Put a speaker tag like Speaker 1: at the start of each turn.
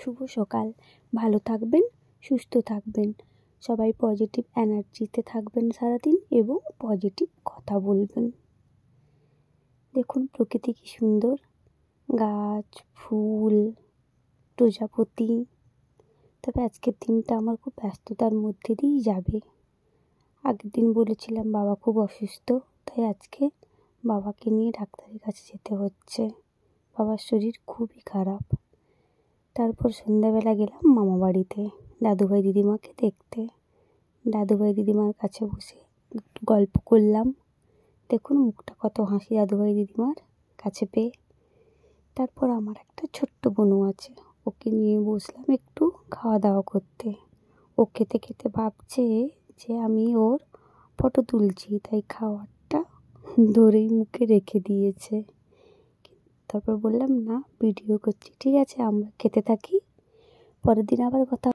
Speaker 1: শুভ সকাল। ভালো থাকবেন, সুস্থ থাকবেন, সবাই পজিটিভ এনার্জিতে থাকবেন সারাদিন এবং পজিটিভ কথা বলবেন। দেখুন প্রকৃতি কী সুন্দর, গাছ, ফুল, প্রজাপতি। তবে আজকের দিনটা আমার খুব ব্যস্ততার মধ্যে দিয়েই যাবে। আগের দিন বলেছিলাম বাবা খুব অসুস্থ, তাই আজকে বাবাকে নিয়ে ডাক্তারের কাছে যেতে হচ্ছে। বাবার শরীর খুবই খারাপ। তারপর সন্ধ্যাবেলা গেলাম মামা বাড়িতে দাদুভাই দিদিমাকে দেখতে। দাদুভাই দিদিমার কাছে বসে একটু গল্প করলাম। দেখুন মুখটা কত হাসি দাদুভাই দিদিমার কাছে পেয়ে। তারপর আমার একটা ছোট্ট বোনও আছে, ওকে নিয়ে বসলাম একটু খাওয়া দাওয়া করতে। ও খেতে খেতে ভাবছে যে আমি ওর ফটো তুলছি, তাই খাবারটা ধরেই মুখে রেখে দিয়েছে। তারপর বললাম না, ভিডিও করছি। ঠিক আছে, আমরা খেতে থাকি, পরের দিন আবার কথা